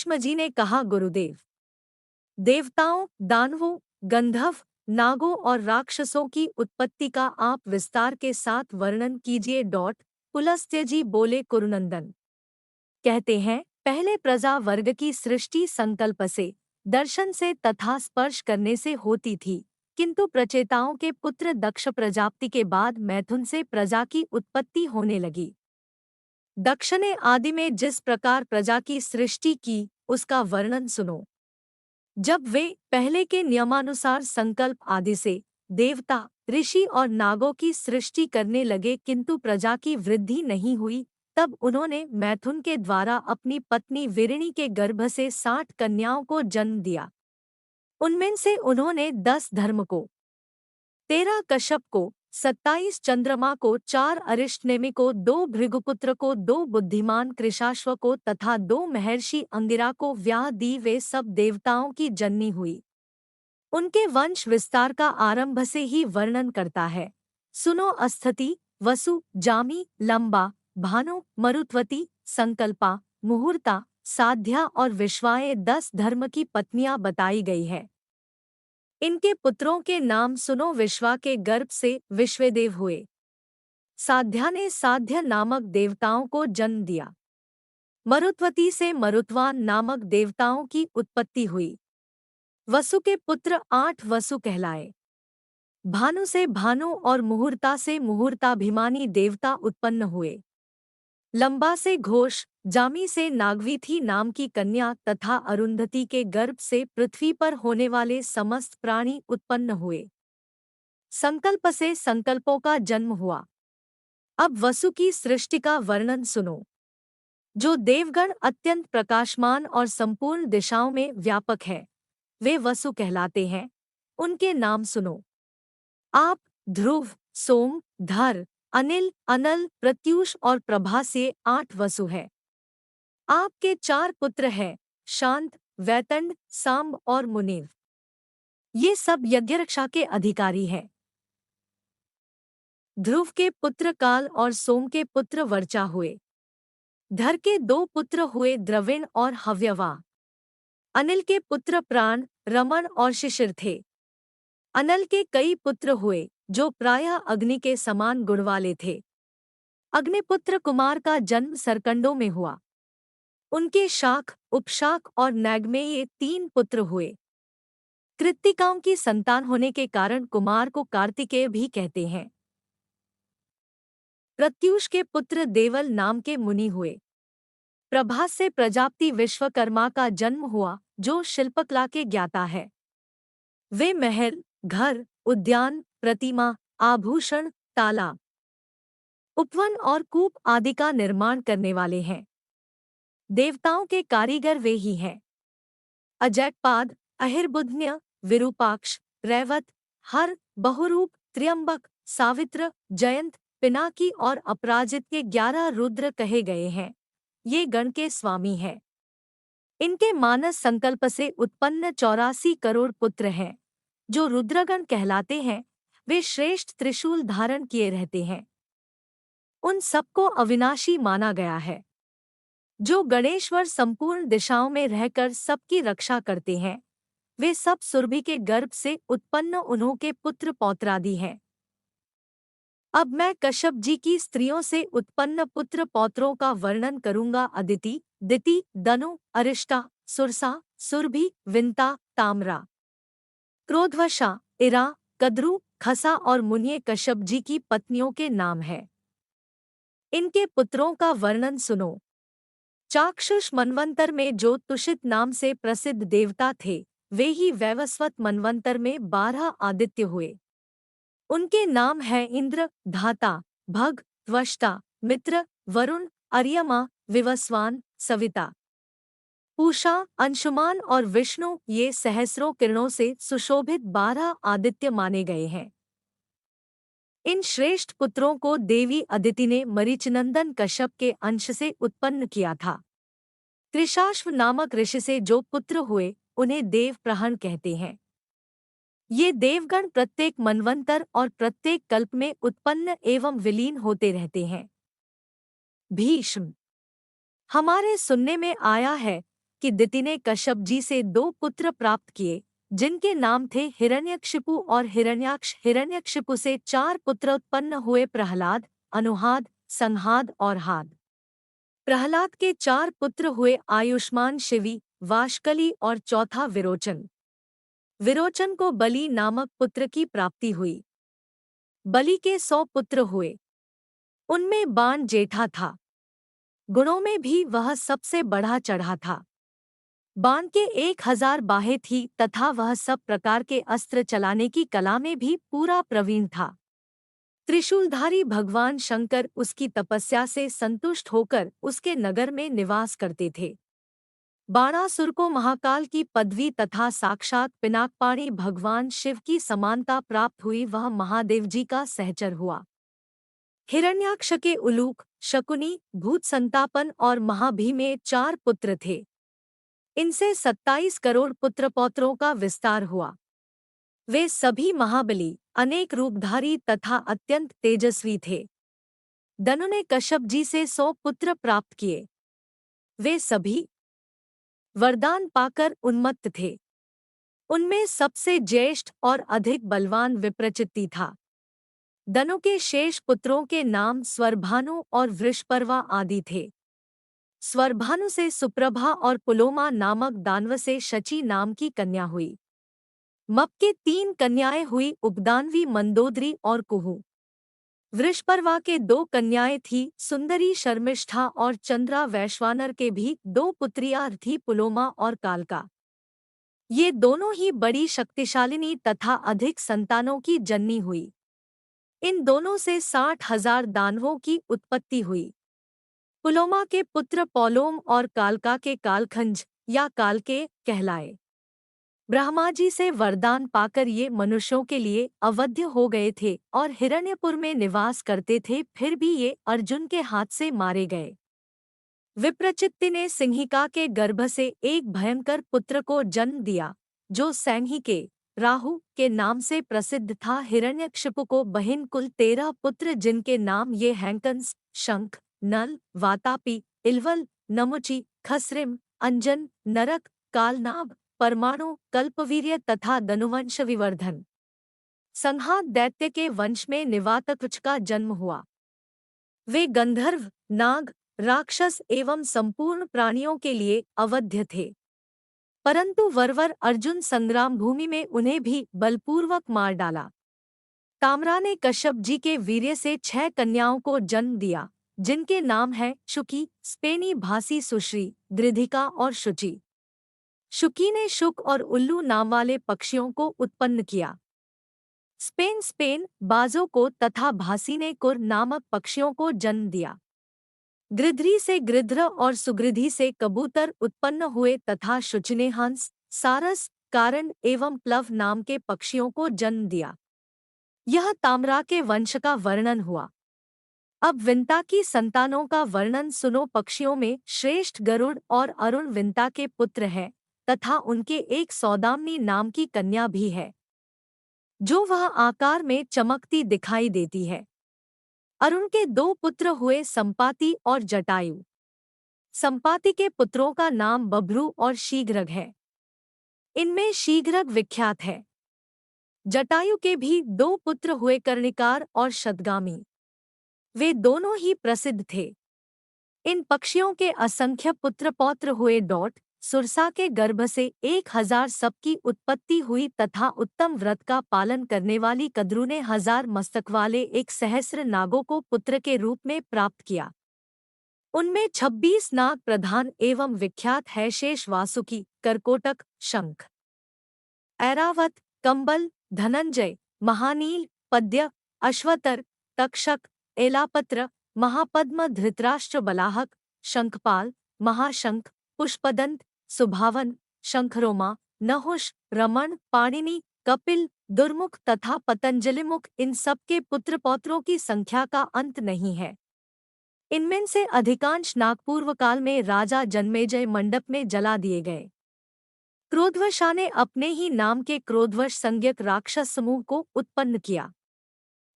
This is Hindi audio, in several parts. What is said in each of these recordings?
भीष्म जी ने कहा, गुरुदेव, देवताओं, दानवों, गंधर्व, नागों और राक्षसों की उत्पत्ति का आप विस्तार के साथ वर्णन कीजिए। पुलस्त्य जी बोले, कुरुनंदन, कहते हैं, पहले प्रजा वर्ग की सृष्टि संकल्प से, दर्शन से तथा स्पर्श करने से होती थी, किंतु प्रचेताओं के पुत्र दक्ष प्रजापति के बाद मैथुन से प्रजा की उत्पत्ति होने लगी। दक्ष ने आदि में जिस प्रकार प्रजा की सृष्टि की, उसका वर्णन सुनो। जब वे पहले के नियमानुसार संकल्प आदि से देवता, ऋषि और नागों की सृष्टि करने लगे, किंतु प्रजा की वृद्धि नहीं हुई, तब उन्होंने मैथुन के द्वारा अपनी पत्नी वीरिणी के गर्भ से 60 कन्याओं को जन्म दिया। उनमें से उन्होंने 10 धर्म को, 13 कश्यप को, 27 चंद्रमा को, 4 अरिष्टनेमि को, 2 भृगुपुत्र को, 2 बुद्धिमान कृशाश्व को तथा 2 महर्षि अंगिरा को ब्याह दी। वे सब देवताओं की जननी हुई। उनके वंश विस्तार का आरंभ से ही वर्णन करता है। सुनो। अस्थिति, वसु, जामी, लंबा, भानु, मरुत्वती, संकल्पा, मुहूर्ता, साध्या और विश्वाए 10 धर्म की पत्नियां बताई गई है। इनके पुत्रों के नाम सुनो। विश्वा के गर्भ से विश्वेदेव हुए। साध्या ने साध्य नामक देवताओं को जन्म दिया। मरुत्वती से मरुत्वान नामक देवताओं की उत्पत्ति हुई। वसु के पुत्र 8 वसु कहलाए। भानु से भानु और मुहूर्ता से मुहूर्ताभिमानी देवता उत्पन्न हुए। लंबा से घोष, जामी से नागवीथी नाम की कन्या तथा अरुंधति के गर्भ से पृथ्वी पर होने वाले समस्त प्राणी उत्पन्न हुए। संकल्प से संकल्पों का जन्म हुआ। अब वसु की सृष्टि का वर्णन सुनो। जो देवगण अत्यंत प्रकाशमान और संपूर्ण दिशाओं में व्यापक है, वे वसु कहलाते हैं। उनके नाम सुनो। आप, ध्रुव, सोम, धर, अनिल, अनल, प्रत्यूष और प्रभास, ये 8 वसु है। आपके 4 पुत्र हैं, शांत, वैतंड, सांब और मुनीव। ये सब यज्ञरक्षा के अधिकारी हैं। ध्रुव के पुत्र काल और सोम के पुत्र वर्चा हुए। धर के 2 पुत्र हुए, द्रविण और हव्यवा। अनिल के पुत्र प्राण, रमण और शिशिर थे। अनल के कई पुत्र हुए, जो प्रायः अग्नि के समान गुणवाले थे। अग्निपुत्र कुमार का जन्म सरकंडों में हुआ। उनके शाख, उपशाख और नैगमेय, ये 3 पुत्र हुए। कृत्तिकाओं की संतान होने के कारण कुमार को कार्तिकेय भी कहते हैं। प्रत्यूष के पुत्र देवल नाम के मुनि हुए। प्रभास से प्रजापति विश्वकर्मा का जन्म हुआ, जो शिल्पकला के ज्ञाता है। वे महल, घर, उद्यान, प्रतिमा, आभूषण, तालाब, उपवन और कूप आदि का निर्माण करने वाले हैं। देवताओं के कारीगर वे ही हैं। अजैकपाद, अहिर्बुध्य, विरूपाक्ष, रैवत, हर, बहुरूप, त्र्यंबक, सावित्र, जयंत, पिनाकी और अपराजित के 11 रुद्र कहे गए हैं। ये गण के स्वामी हैं। इनके मानस संकल्प से उत्पन्न 84 करोड़ पुत्र हैं, जो रुद्रगण कहलाते हैं। वे श्रेष्ठ त्रिशूल धारण किए रहते हैं। उन सबको अविनाशी माना गया है। जो गणेश्वर संपूर्ण दिशाओं में रहकर सबकी रक्षा करते हैं, वे सब सुरभि के गर्भ से उत्पन्न उन्हों के पुत्र पौत्रादि हैं। अब मैं कश्यप जी की स्त्रियों से उत्पन्न पुत्र पौत्रों का वर्णन करूंगा। अदिति, दिति, दनु, अरिष्टा, सुरसा, सुरभि, विंता, ताम्रा, क्रोधवशा, इरा, कद्रु, खसा और मुनिये कश्यप जी की पत्नियों के नाम हैं। इनके पुत्रों का वर्णन सुनो। चाक्षुष मनवंतर में जो तुषित नाम से प्रसिद्ध देवता थे, वे ही वैवस्वत मनवंतर में 12 आदित्य हुए। उनके नाम हैं इंद्र, धाता, भग, त्वष्टा, मित्र, वरुण, अर्यमा, विवस्वान, सविता, पूषा, अंशुमान और विष्णु। ये सहस्रों किरणों से सुशोभित 12 आदित्य माने गए हैं। इन श्रेष्ठ पुत्रों को देवी अदिति ने मरीचनंदन कश्यप के अंश से उत्पन्न किया था। त्रिशाश्व नामक ऋषि से जो पुत्र हुए, उन्हें देव प्रहण कहते हैं। ये देवगण प्रत्येक मनवंतर और प्रत्येक कल्प में उत्पन्न एवं विलीन होते रहते हैं। भीष्म, हमारे सुनने में आया है कि दिति ने कश्यप जी से 2 पुत्र प्राप्त किए, जिनके नाम थे हिरण्यकशिपु और हिरण्याक्ष। हिरण्यकशिपु से 4 पुत्र उत्पन्न हुए, प्रहलाद, अनुहाद, संहाद और हाद। प्रहलाद के 4 पुत्र हुए, आयुष्मान, शिवी, वाशकली और चौथा विरोचन। विरोचन को बलि नामक पुत्र की प्राप्ति हुई। बलि के 100 पुत्र हुए, उनमें बाण जेठा था। गुणों में भी वह सबसे बढ़ा चढ़ा था। बाण के 1000 बाहें थी तथा वह सब प्रकार के अस्त्र चलाने की कला में भी पूरा प्रवीण था। त्रिशूलधारी भगवान शंकर उसकी तपस्या से संतुष्ट होकर उसके नगर में निवास करते थे। बाणासुर को महाकाल की पदवी तथा साक्षात पिनाकपाणी भगवान शिव की समानता प्राप्त हुई। वह महादेव जी का सहचर हुआ। हिरण्याक्ष के उलूक, शकुनी, भूत संतापन और महाभीम में 4 पुत्र थे। इनसे 27 करोड़ पुत्र पौत्रों का विस्तार हुआ। वे सभी महाबली, अनेक रूपधारी तथा अत्यंत तेजस्वी थे। दनु ने कश्यप जी से 100 पुत्र प्राप्त किए। वे सभी वरदान पाकर उन्मत्त थे। उनमें सबसे ज्येष्ठ और अधिक बलवान विप्रचित्ति था। दनु के शेष पुत्रों के नाम स्वरभानु और वृषपर्वा आदि थे। स्वरभानु से सुप्रभा और पुलोमा नामक दानव से शची नाम की कन्या हुई। मप के 3 कन्याएं हुई, उपदानवी, मंदोदरी और कुहू। वृषपर्वा के 2 कन्याएं थी, सुंदरी, शर्मिष्ठा और चंद्रा। वैश्वानर के भी 2 पुत्रियां थी, पुलोमा और कालका। ये दोनों ही बड़ी शक्तिशालिनी तथा अधिक संतानों की जननी हुई। इन दोनों से 60,000 दानवों की उत्पत्ति हुई। पुलोमा के पुत्र पौलोम और कालका के कालखंज या कालके कहलाए। ब्रह्मा जी से वरदान पाकर ये मनुष्यों के लिए अवध्य हो गए थे और हिरण्यपुर में निवास करते थे। फिर भी ये अर्जुन के हाथ से मारे गए। विप्रचित्ति ने सिंहिका के गर्भ से एक भयंकर पुत्र को जन्म दिया, जो सैंहिके, राहु के नाम से प्रसिद्ध था। हिरण्यकशिपु को बहिन कुल 13 पुत्र, जिनके नाम ये हैं: कंस, शंख, नल, वातापी, इलवल, नमुचि, खसरिम, अंजन, नरक, कालनाभ, परमाणु, कल्पवीर्य तथा दनुवंश विवर्धन। संहाद दैत्य के वंश में निवातकृच का जन्म हुआ। वे गंधर्व, नाग, राक्षस एवं संपूर्ण प्राणियों के लिए अवध्य थे, परंतु वरवर अर्जुन संग्राम भूमि में उन्हें भी बलपूर्वक मार डाला। ताम्रा ने कश्यप जी के वीर्य से 6 कन्याओं को जन्म दिया, जिनके नाम हैं शुकी, स्पेनी, भासी, सुश्री, दृधिका और शुचि। शुकी ने शुक और उल्लू नाम वाले पक्षियों को उत्पन्न किया। स्पेन बाजों को तथा भासी ने कुर नामक पक्षियों को जन्म दिया। गृध्री से गृध्र और सुगृधी से कबूतर उत्पन्न हुए तथा शुचि ने हंस, सारस, कारण एवं प्लव नाम के पक्षियों को जन्म दिया। यह ताम्रा के वंश का वर्णन हुआ। अब विंता की संतानों का वर्णन सुनो। पक्षियों में श्रेष्ठ गरुड़ और अरुण विंता के पुत्र हैं तथा उनके एक सौदामिनी नाम की कन्या भी है, जो वह आकार में चमकती दिखाई देती है। अरुण के 2 पुत्र हुए, संपाति और जटायु। संपाति के पुत्रों का नाम बभ्रू और शीघ्रग है। इनमें शीघ्रग विख्यात है। जटायु के भी 2 पुत्र हुए, कर्णिकार और शतगामी। वे दोनों ही प्रसिद्ध थे। इन पक्षियों के असंख्य पुत्र पौत्र हुए। डॉट सुरसा के गर्भ से 1000 सबकी उत्पत्ति हुई तथा उत्तम व्रत का पालन करने वाली कद्रू ने 1000 मस्तक वाले 1 सहस्र नागों को पुत्र के रूप में प्राप्त किया। उनमें 26 नाग प्रधान एवं विख्यात है: शेष, वासुकी, करकोटक, शंख, ऐरावत, कंबल, धनंजय, महानील, पद्य, अश्वतर, तक्षक, एलापत्र, महापद्म, धृतराष्ट्र, बलाहक, शंखपाल, महाशंख, पुष्पदंत, सुभावन, शंखरोमा, नहुष, रमण, पाणिनि, कपिल, दुर्मुख तथा पतंजलिमुख। इन सब के पुत्र पौत्रों की संख्या का अंत नहीं है। इनमें से अधिकांश नागपूर्व काल में राजा जन्मेजय मंडप में जला दिए गए। क्रोधवशा ने अपने ही नाम के क्रोधवश संज्ञक राक्षस समूह को उत्पन्न किया।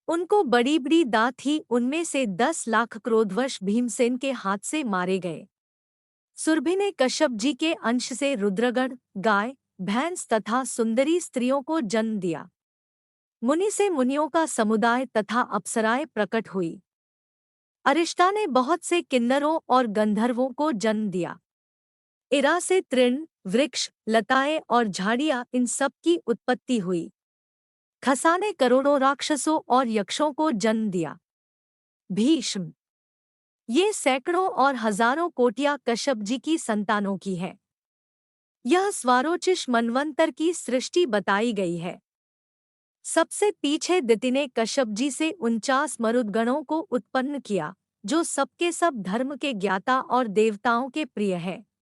उनको बड़ी बड़ी दांत थी। उनमें से 10 लाख क्रोधवश भीमसेन के हाथ से मारे गए। सुरभि ने कश्यप जी के अंश से रुद्रगण, गाय, भैंस तथा सुंदरी स्त्रियों को जन्म दिया। मुनि से मुनियों का समुदाय तथा अप्सराएं प्रकट हुई। अरिष्टा ने बहुत से किन्नरों और गंधर्वों को जन्म दिया। इरा से तृण, वृक्ष, लताएं और झाड़ियां इन सब की उत्पत्ति हुई। खसा ने करोड़ों राक्षसों और यक्षों को जन्म दिया। भीष्म, ये सैकड़ों और हजारों कोटियां कश्यप जी की संतानों की है। यह स्वारोचिष मनवंतर की सृष्टि बताई गई है। सबसे पीछे दिति ने कश्यप जी से 49 मरुदगणों को उत्पन्न किया, जो सबके सब धर्म के ज्ञाता और देवताओं के प्रिय है।